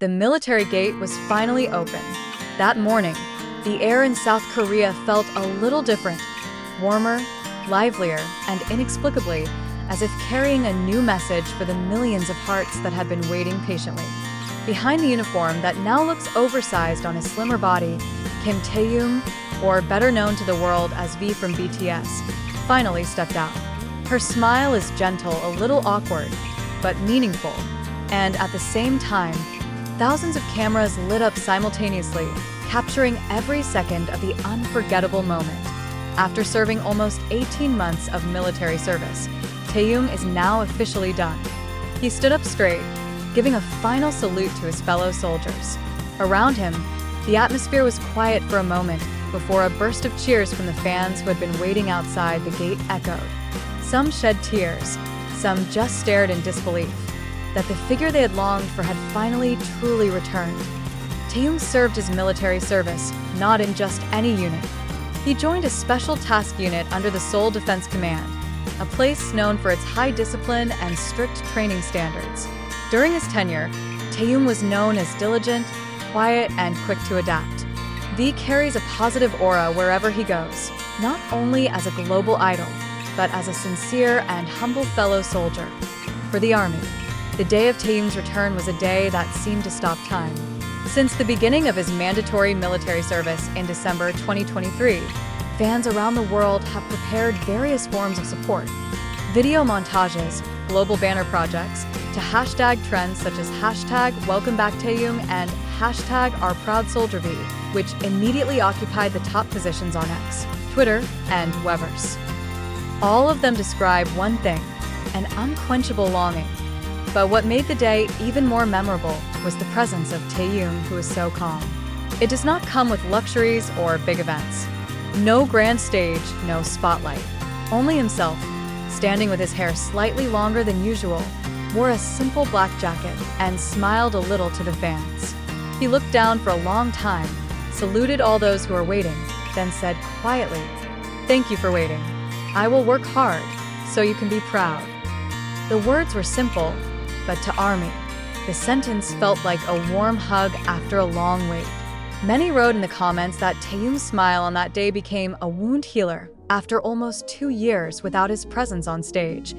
The military gate was finally open. That morning, the air in South Korea felt a little different, warmer, livelier, and inexplicably, as if carrying a new message for the millions of hearts that had been waiting patiently. Behind the uniform that now looks oversized on his slimmer body, KimTaehyung, or better known to the world as V from BTS, finally stepped out. Her smile is gentle, a little awkward, but meaningful, and at the same time, thousands of cameras lit up simultaneously, capturing every second of the unforgettable moment. After serving almost 18 months of military service, Taehyung is now officially done. He stood up straight, giving a final salute to his fellow soldiers. Around him, the atmosphere was quiet for a moment before a burst of cheers from the fans who had been waiting outside the gate echoed. Some shed tears, some just stared in disbelief that the figure they had longed for had finally truly returned. Taehyung served his military service, not in just any unit. He joined a special task unit under the Seoul Defense Command, a place known for its high discipline and strict training standards. During his tenure, Taehyung was known as diligent, quiet, and quick to adapt. V carries a positive aura wherever he goes, not only as a global idol, but as a sincere and humble fellow soldier. For the Army, the day of Taehyung's return was a day that seemed to stop time. Since the beginning of his mandatory military service in December 2023, fans around the world have prepared various forms of support. Video montages, global banner projects, to hashtag trends such as #WelcomeBackTaehyung and #OurProudSoldierV, which immediately occupied the top positions on X, Twitter, and Weverse. All of them describe one thing, an unquenchable longing. But what made the day even more memorable was the presence of Taehyung, who is so calm. It does not come with luxuries or big events. No grand stage, no spotlight. Only himself, standing with his hair slightly longer than usual, wore a simple black jacket and smiled a little to the fans. He looked down for a long time, saluted all those who were waiting, then said quietly, "Thank you for waiting. I will work hard, so you can be proud." The words were simple, but to ARMY, the sentence felt like a warm hug after a long wait. Many wrote in the comments that Taehyung's smile on that day became a wound healer after almost 2 years without his presence on stage.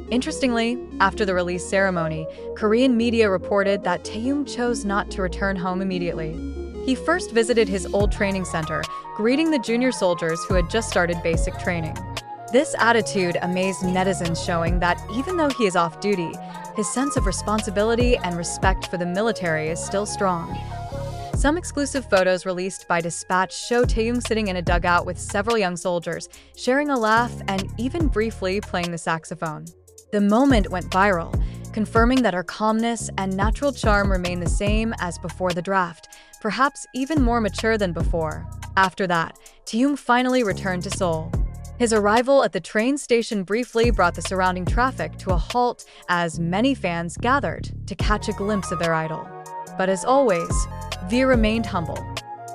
Interestingly, after the release ceremony, Korean media reported that Taehyung chose not to return home immediately. He first visited his old training center, greeting the junior soldiers who had just started basic training. This attitude amazed netizens, showing that even though he is off duty, his sense of responsibility and respect for the military is still strong. Some exclusive photos released by Dispatch show Taehyung sitting in a dugout with several young soldiers, sharing a laugh and even briefly playing the saxophone. The moment went viral, confirming that her calmness and natural charm remain the same as before the draft, perhaps even more mature than before. After that, Taehyung finally returned to Seoul. His arrival at the train station briefly brought the surrounding traffic to a halt as many fans gathered to catch a glimpse of their idol. But as always, V remained humble.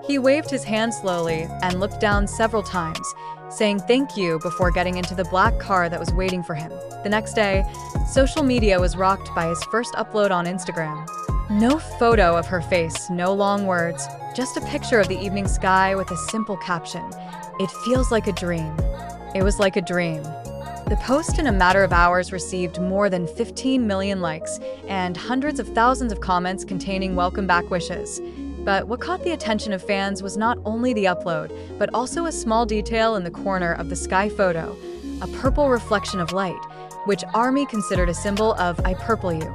He waved his hand slowly and looked down several times, saying thank you before getting into the black car that was waiting for him. The next day, social media was rocked by his first upload on Instagram. No photo of her face, no long words, just a picture of the evening sky with a simple caption, "It feels like a dream." It was like a dream. The post in a matter of hours received more than 15 million likes and hundreds of thousands of comments containing welcome back wishes. But what caught the attention of fans was not only the upload, but also a small detail in the corner of the sky photo, a purple reflection of light, which ARMY considered a symbol of "I purple you,"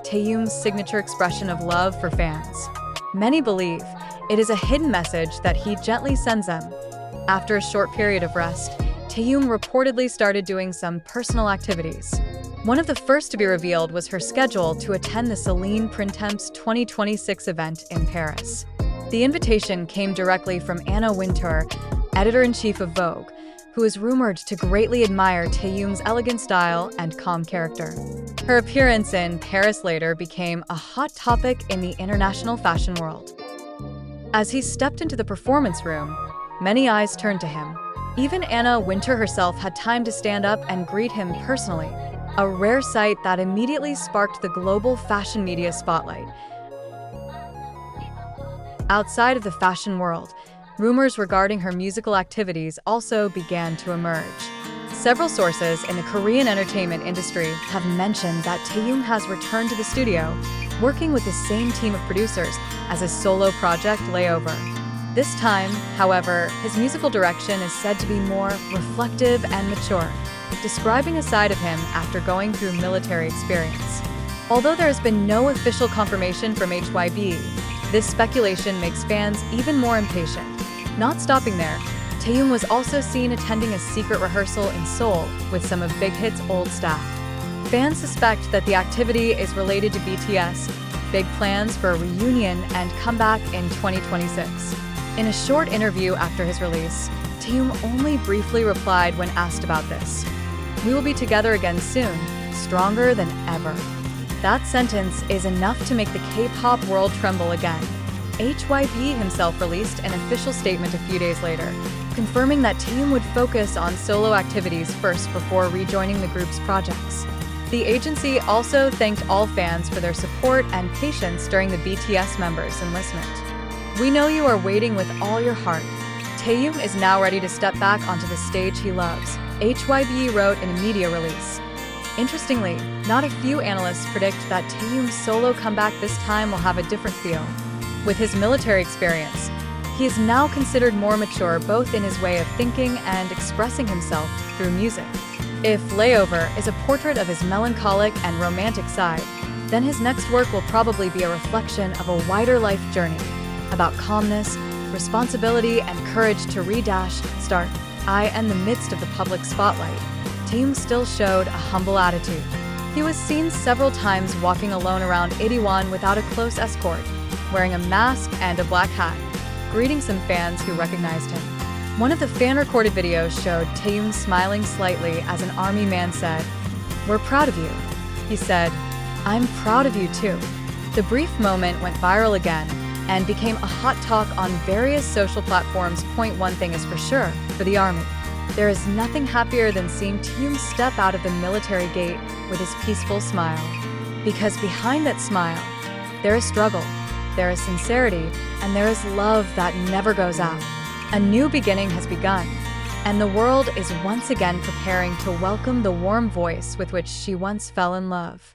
Taehyung's signature expression of love for fans. Many believe it is a hidden message that he gently sends them. After a short period of rest, Taehyung reportedly started doing some personal activities. One of the first to be revealed was her schedule to attend the Celine Printemps 2026 event in Paris. The invitation came directly from Anna Wintour, editor-in-chief of Vogue, who is rumored to greatly admire Taehyung's elegant style and calm character. Her appearance in Paris later became a hot topic in the international fashion world. As he stepped into the performance room, many eyes turned to him. Even Anna Wintour herself had time to stand up and greet him personally, a rare sight that immediately sparked the global fashion media spotlight. Outside of the fashion world, rumors regarding her musical activities also began to emerge. Several sources in the Korean entertainment industry have mentioned that Taehyung has returned to the studio, working with the same team of producers as his solo project Layover. This time, however, his musical direction is said to be more reflective and mature, describing a side of him after going through military experience. Although there has been no official confirmation from HYB, this speculation makes fans even more impatient. Not stopping there, Taehyung was also seen attending a secret rehearsal in Seoul with some of Big Hit's old staff. Fans suspect that the activity is related to BTS, big plans for a reunion and comeback in 2026. In a short interview after his release, Taehyung only briefly replied when asked about this. "We will be together again soon, stronger than ever." That sentence is enough to make the K-pop world tremble again. HYB himself released an official statement a few days later, confirming that Taehyung would focus on solo activities first before rejoining the group's projects. The agency also thanked all fans for their support and patience during the BTS members' enlistment. "We know you are waiting with all your heart. Taehyung is now ready to step back onto the stage he loves," HYB wrote in a media release. Interestingly, not a few analysts predict that Taehyung's solo comeback this time will have a different feel. With his military experience, he is now considered more mature both in his way of thinking and expressing himself through music. If Layover is a portrait of his melancholic and romantic side, then his next work will probably be a reflection of a wider life journey, about calmness, responsibility, and courage to start. In the midst of the public spotlight, Taehyung still showed a humble attitude. He was seen several times walking alone around Itaewon without a close escort, wearing a mask and a black hat, greeting some fans who recognized him. One of the fan-recorded videos showed Taehyung smiling slightly as an army man said, "We're proud of you." He said, "I'm proud of you too." The brief moment went viral again and became a hot talk on various social platforms. One thing is for sure, for the army, there is nothing happier than seeing Taehyung step out of the military gate with his peaceful smile. Because behind that smile, there is struggle, there is sincerity, and there is love that never goes out. A new beginning has begun, and the world is once again preparing to welcome the warm voice with which she once fell in love.